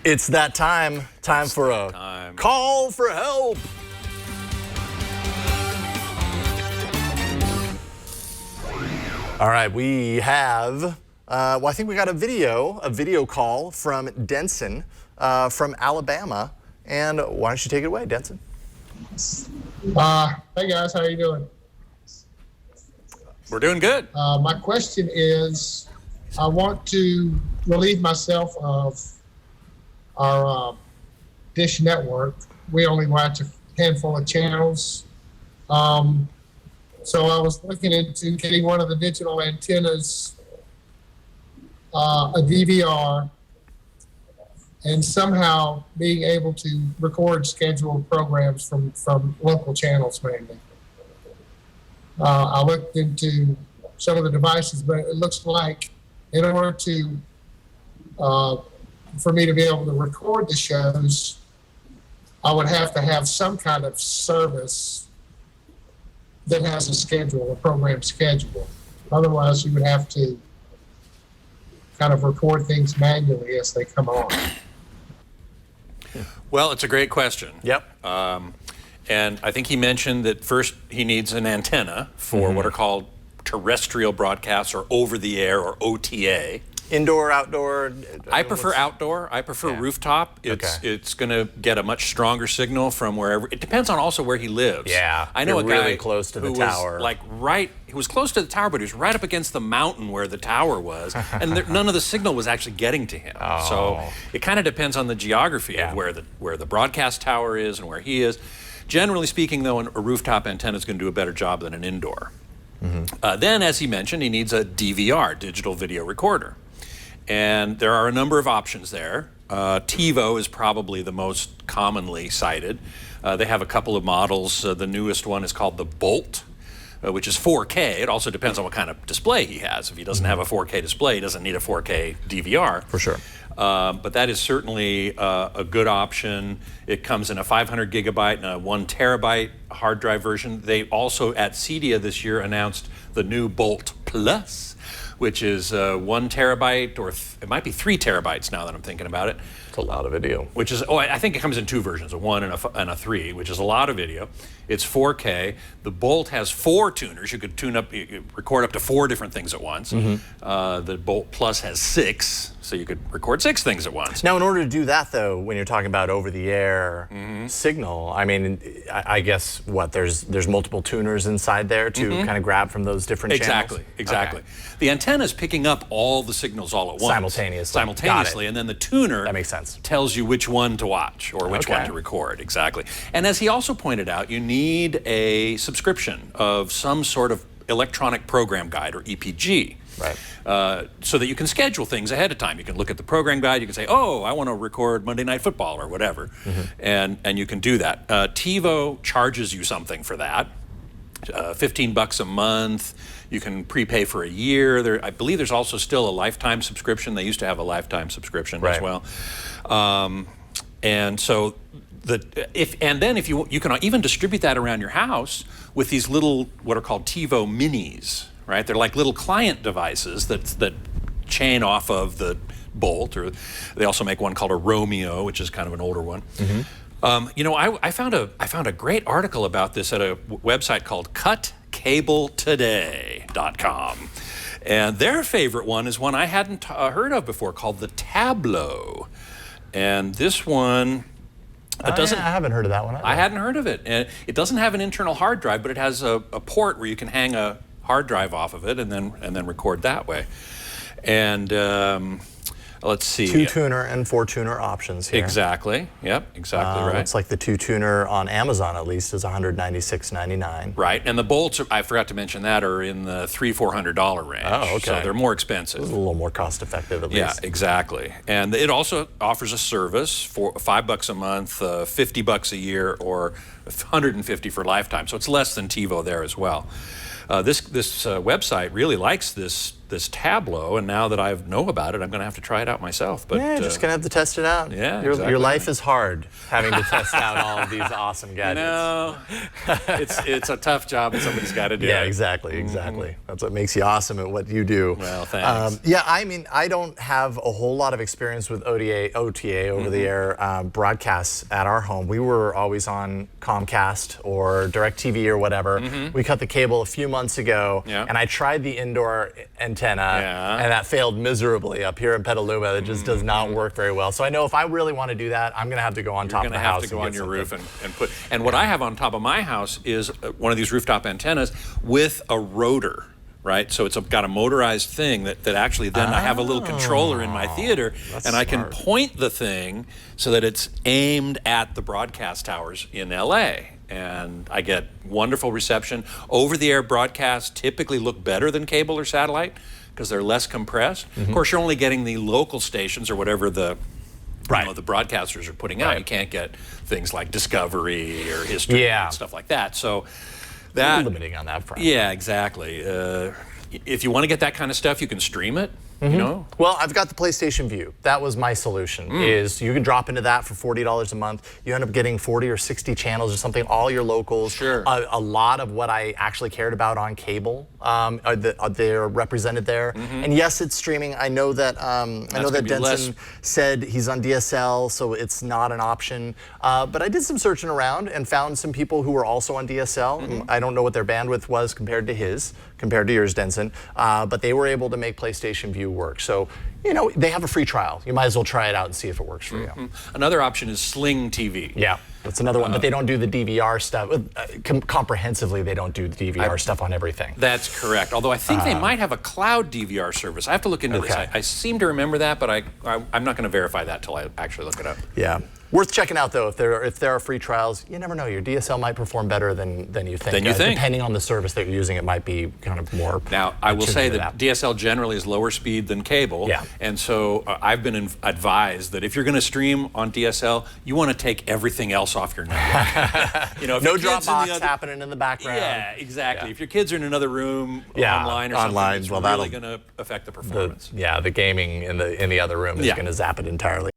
It's that time. Time for a call for help. All right, we have, well, I think we got a video call from Denson from Alabama. And why don't you take it away, Denson? Hey guys, how are you doing? We're doing good. My question is, I want to relieve myself of our Dish network. We only watch a handful of channels. So I was looking into getting one of the digital antennas, a DVR, and somehow being able to record scheduled programs from local channels mainly. I looked into some of the devices, but it looks like in order to, for me to be able to record the shows, I would have to have some kind of service that has a schedule, a program schedule. Otherwise, you would have to kind of record things manually as they come on. Well, it's a great question. Yep. And I think he mentioned that first he needs an antenna for what are called terrestrial broadcasts or over-the-air or OTA. Indoor, outdoor? I prefer outdoor. I prefer rooftop. It's going to get a much stronger signal from wherever. It depends on also where he lives. Yeah, I know a guy really close to the tower. Was like he was close to the tower, but he was right up against the mountain where the tower was, and none of the signal was actually getting to him. Oh. So it kind of depends on the geography of where the broadcast tower is and where he is. Generally speaking, though, a rooftop antenna is going to do a better job than an indoor. Then, as he mentioned, he needs a DVR, digital video recorder. And there are a number of options there. Tivo is probably the most commonly cited. They have a couple of models. The newest one is called the Bolt, which is 4K. It also depends on what kind of display he has. If he doesn't have a 4K display, he doesn't need a 4K DVR. For sure. But that is certainly a good option. It comes in a 500 gigabyte and a 1 terabyte hard drive version. They also, at CEDIA this year, announced the new Bolt Plus, which is 1 terabyte, or it might be 3 terabytes now that I'm thinking about it. It's a lot of video. Which is, I think it comes in 2 versions, a 1 and a 3, which is a lot of video. It's 4K. The Bolt has 4 tuners. You could record up to 4 different things at once. The Bolt Plus has 6, so you could record 6 things at once. Now, in order to do that, though, when you're talking about over-the-air signal, I mean, I guess, there's multiple tuners inside there to kind of grab from those different channels? Exactly. Okay. The antenna is picking up all the signals all at once. Simultaneously, and then the tuner that makes sense. Tells you which one to watch or which one to record, exactly. And as he also pointed out, you need a subscription of some sort of electronic program guide, or EPG. Right. So that you can schedule things ahead of time. You can look at the program guide, you can say, oh, I want to record Monday Night Football or whatever, and you can do that. Tivo charges you something for that, $15 a month. You can prepay for a year. I believe there's also still a lifetime subscription. They used to have a lifetime subscription as well. And so if you can even distribute that around your house with these little, what are called Tivo Minis, right? They're like little client devices that chain off of the Bolt, or they also make one called a Romeo, which is kind of an older one. You know, I found a great article about this at a website called CutCableToday.com. And their favorite one is one I hadn't heard of before, called the Tableau. And this one doesn't... I haven't heard of that one either. I hadn't heard of it. And it doesn't have an internal hard drive, but it has a port where you can hang a hard drive off of it and then record that way. And let's see. 2-tuner and 4-tuner options here. Exactly. Yep, exactly right. Looks like the 2-tuner on Amazon, at least, is $196.99. Right, and the Bolts, I forgot to mention that, are in the $300-400 range. Oh, okay. So they're more expensive. It's a little more cost-effective, at least. Yeah, exactly. And it also offers a service for $5 a month, $50 a year, or $150 for lifetime. So it's less than Tivo there as well. This website really likes this this Tableau, and now that I know about it, I'm going to have to try it out myself. But Yeah, just gonna have to test it out. Yeah, your exactly. life is hard having to test out all of these awesome gadgets. No, it's a tough job, and somebody's got to do Yeah, it. exactly. That's what makes you awesome at what you do. Well, thanks. Yeah, I mean, I don't have a whole lot of experience with OTA, over-the-air broadcasts at our home. We were always on Comcast or DirecTV or whatever. We cut the cable a few months ago, and I tried the indoor antenna, and that failed miserably up here in Petaluma. It just does not work very well. So I know if I really want to do that, I'm going to have to go on top of the house. You're going to have to go on your roof and put. And what I have on top of my house is one of these rooftop antennas with a rotor. Right, so it's got a motorized thing that actually then I have a little controller in my theater, and I can point the thing so that it's aimed at the broadcast towers in LA, and I get wonderful reception. Over-the-air broadcasts typically look better than cable or satellite because they're less compressed. Of course, you're only getting the local stations or whatever the the broadcasters are putting out. You can't get things like Discovery or History and stuff like that. So. That limiting on that front. Yeah, exactly. If you want to get that kind of stuff, you can stream it. You know? Well, I've got the PlayStation Vue. That was my solution. Is you can drop into that for $40 a month. You end up getting 40 or 60 channels or something, all your locals. Sure. A lot of what I actually cared about on cable, they're represented there. And yes, it's streaming. I know that Denson said he's on DSL, so it's not an option. But I did some searching around and found some people who were also on DSL. I don't know what their bandwidth was compared to yours, Denson. But they were able to make PlayStation Vue work. So, you know, they have a free trial. You might as well try it out and see if it works for you. Another option is Sling TV. Yeah, that's another one. But they don't do the DVR stuff. Comprehensively, they don't do the DVR stuff on everything. That's correct. Although I think they might have a cloud DVR service. I have to look into this. I seem to remember that, but I'm not going to verify that till I actually look it up. Yeah. Worth checking out, though. If there are free trials, you never know. Your DSL might perform better than you think. Depending on the service that you're using, it might be kind of more. Now, I will say that DSL generally is lower speed than cable. Yeah. And so I've been advised that if you're going to stream on DSL, you want to take everything else off your network. You know, if no your kid's Dropbox happening in the background. Yeah, exactly. Yeah. If your kids are in another room online or something, it's well, really going to affect the performance. The gaming in the other room is going to zap it entirely.